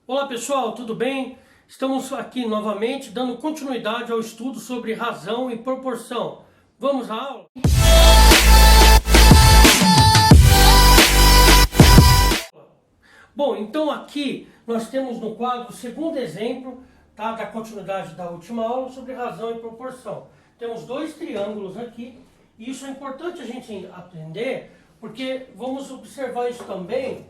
Olá pessoal, tudo bem? Estamos aqui novamente dando continuidade ao estudo sobre razão e proporção. Vamos à aula? Bom, então aqui nós temos no quadro o segundo exemplo, tá, da continuidade da última aula sobre razão e proporção. Temos dois triângulos aqui e isso é importante a gente aprender porque vamos observar isso também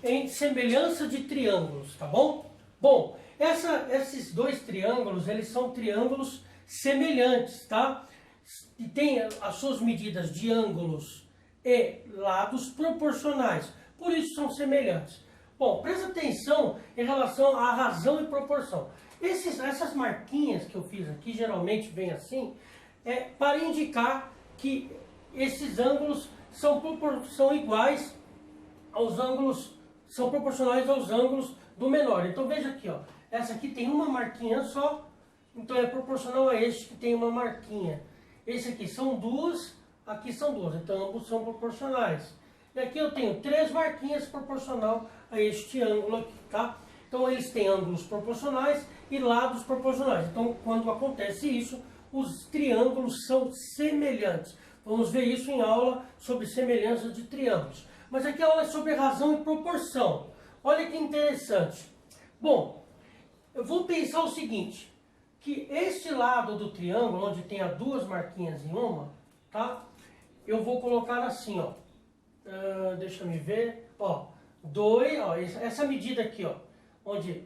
em semelhança de triângulos, tá bom? Bom, esses dois triângulos, eles são triângulos semelhantes, tá? E tem as suas medidas de ângulos e lados proporcionais, por isso são semelhantes. Bom, presta atenção em relação à razão e proporção. Essas marquinhas que eu fiz aqui, geralmente vem assim, para indicar que esses ângulos são iguais aos ângulos, são proporcionais aos ângulos do menor. Então veja aqui, ó, essa aqui tem uma marquinha só, então é proporcional a este que tem uma marquinha. Esse aqui são duas, aqui são duas, então ambos são proporcionais. E aqui eu tenho três marquinhas proporcional a este ângulo aqui, tá? Então eles têm ângulos proporcionais e lados proporcionais. Então quando acontece isso, os triângulos são semelhantes. Vamos ver isso em aula sobre semelhança de triângulos. Mas aqui a aula é sobre razão e proporção. Olha que interessante. Bom, eu vou pensar o seguinte, que este lado do triângulo, onde tem as duas marquinhas em uma, tá? Eu vou colocar assim, ó. Deixa eu me ver. Ó, essa medida aqui, ó, onde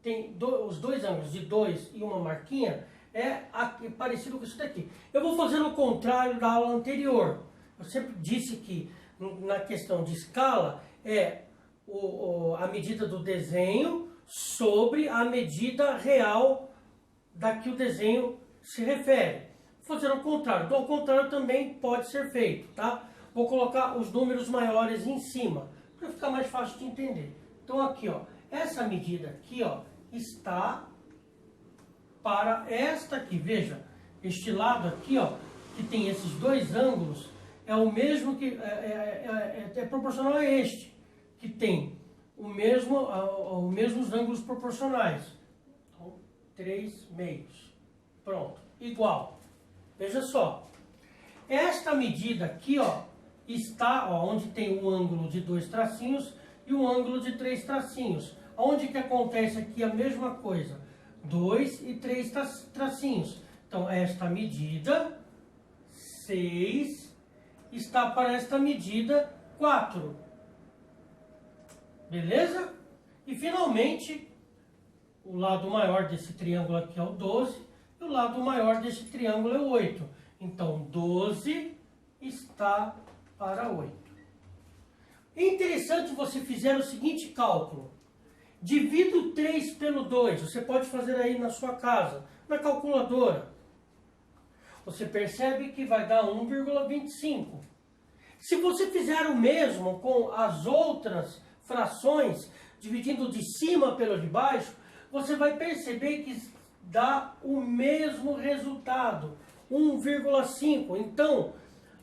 tem os dois ângulos de 2 e uma marquinha, é parecido com isso daqui. Eu vou fazer o contrário da aula anterior. Eu sempre disse que na questão de escala é a medida do desenho sobre a medida real da que o desenho se refere. Vou fazer o contrário. Então, o contrário também pode ser feito, tá? Vou colocar os números maiores em cima, para ficar mais fácil de entender. Então, aqui, ó, essa medida aqui, ó, está para esta aqui. Veja, este lado aqui, ó, que tem esses dois ângulos, é o mesmo que é proporcional a este, que tem os mesmos ângulos proporcionais. Então, 3 meios. Pronto, igual. Veja só. Esta medida aqui, ó, está, ó, onde tem um ângulo de 2 tracinhos e um ângulo de 3 tracinhos. Onde que acontece aqui a mesma coisa? 2 e 3 tracinhos. Então, esta medida, 6, está para esta medida, 4. Beleza? E, finalmente, o lado maior desse triângulo aqui é o 12, e o lado maior desse triângulo é o 8. Então, 12 está para 8. É interessante você fizer o seguinte cálculo. Divido 3 pelo 2. Você pode fazer aí na sua casa, na calculadora. Você percebe que vai dar 1,25. Se você fizer o mesmo com as outras frações, dividindo de cima pelo de baixo, você vai perceber que dá o mesmo resultado, 1,5. Então,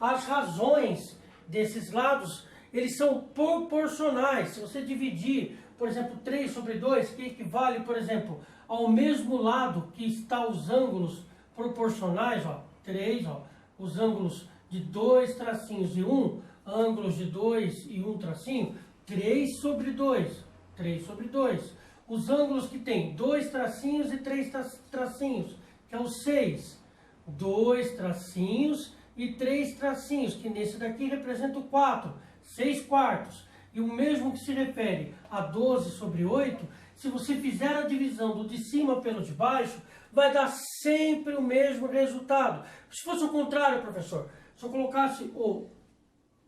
as razões desses lados, eles são proporcionais. Se você dividir, por exemplo, 3 sobre 2, que equivale, por exemplo, ao mesmo lado que está os ângulos proporcionais, ó, 3, ó, os ângulos de 2 tracinhos e 1, ângulos de 2 e 1 tracinho, 3 sobre 2, 3 sobre 2. Os ângulos que tem 2 tracinhos e 3 tracinhos, que é o 6, 2 tracinhos e 3 tracinhos, que nesse daqui representa o 4, 6 quartos. E o mesmo que se refere a 12 sobre 8, se você fizer a divisão do de cima pelo de baixo, vai dar sempre o mesmo resultado. Se fosse o contrário, professor, se eu colocasse o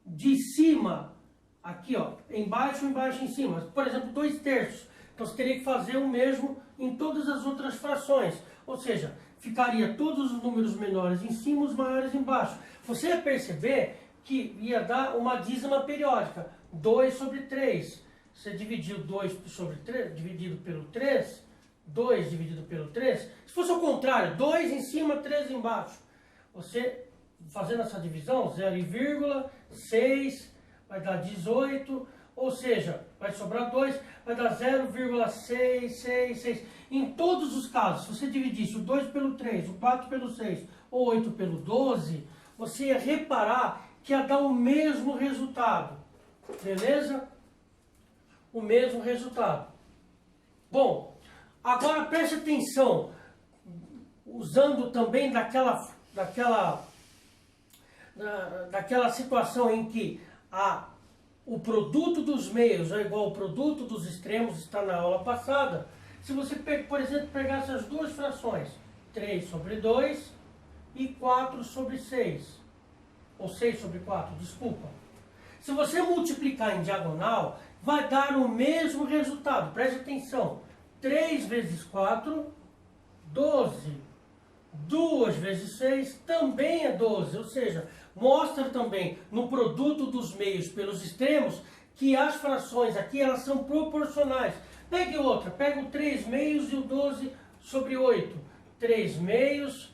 de cima aqui, ó, embaixo, em cima, por exemplo, 2/3, então você teria que fazer o mesmo em todas as outras frações, ou seja, ficaria todos os números menores em cima, os maiores embaixo. Você ia perceber que ia dar uma dízima periódica, 2 sobre 3. Você dividiu 2 sobre 3, dividido pelo 3, 2 dividido pelo 3. Se fosse o contrário, 2 em cima, 3 embaixo. Você, fazendo essa divisão, 0,6 vai dar 18, ou seja, vai sobrar 2, vai dar 0,666. Em todos os casos, se você dividisse o 2 pelo 3, o 4 pelo 6 ou 8 pelo 12, você ia reparar que ia dar o mesmo resultado. Beleza? O mesmo resultado. Bom, agora preste atenção, usando também daquela situação em que o produto dos meios é igual ao produto dos extremos, está na aula passada. Se você, por exemplo, pegar essas duas frações, 3 sobre 2 e 4 sobre 6, ou 6 sobre 4, desculpa. Se você multiplicar em diagonal, vai dar o mesmo resultado. Preste atenção. 3 vezes 4, 12. 2 vezes 6 também é 12. Ou seja, mostra também no produto dos meios pelos extremos que as frações aqui elas são proporcionais. Pegue outra. Pega o 3 meios e o 12 sobre 8. 3 meios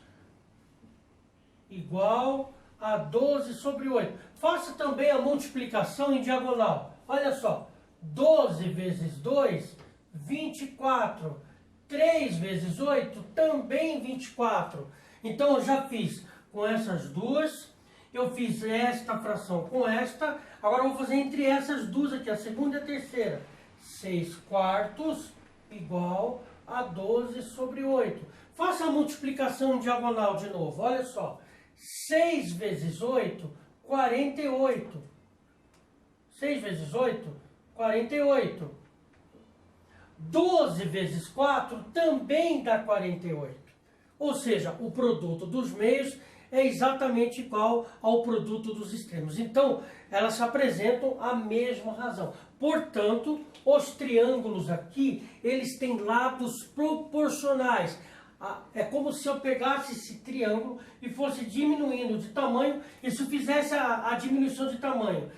igual a 12 sobre 8. Faça também a multiplicação em diagonal. Olha só. 12 vezes 2, 24. 3 vezes 8, também 24. Então, eu já fiz com essas duas. Eu fiz esta fração com esta. Agora, eu vou fazer entre essas duas aqui, a segunda e a terceira. 6 quartos igual a 12 sobre 8. Faça a multiplicação em diagonal de novo. Olha só. 6 vezes 8, 48. 6 vezes 8, 48. 12 vezes 4 também dá 48. Ou seja, o produto dos meios é exatamente igual ao produto dos extremos. Então, elas se apresentam a mesma razão. Portanto, os triângulos aqui, eles têm lados proporcionais. É como se eu pegasse esse triângulo e fosse diminuindo de tamanho, e se eu fizesse a diminuição de tamanho,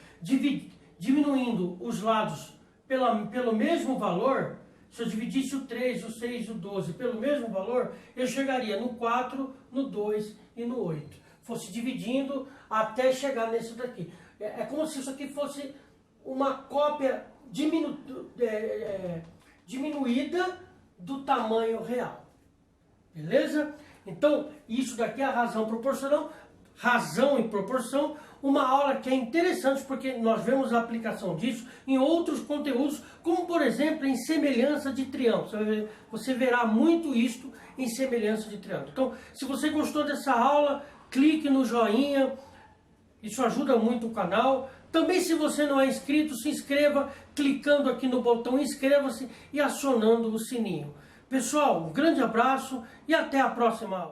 diminuindo os lados pelo mesmo valor. Se eu dividisse o 3, o 6 e o 12 pelo mesmo valor, eu chegaria no 4, no 2 e no 8. Fosse dividindo até chegar nesse daqui. É como se isso aqui fosse uma cópia diminuída do tamanho real. Beleza? Então, isso daqui é a razão proporcional. Razão e proporção, uma aula que é interessante porque nós vemos a aplicação disso em outros conteúdos, como por exemplo em semelhança de triângulo. Você verá muito isto em semelhança de triângulo. Então, se você gostou dessa aula, clique no joinha, isso ajuda muito o canal. Também, se você não é inscrito, se inscreva clicando aqui no botão inscreva-se e acionando o sininho. Pessoal, um grande abraço e até a próxima aula.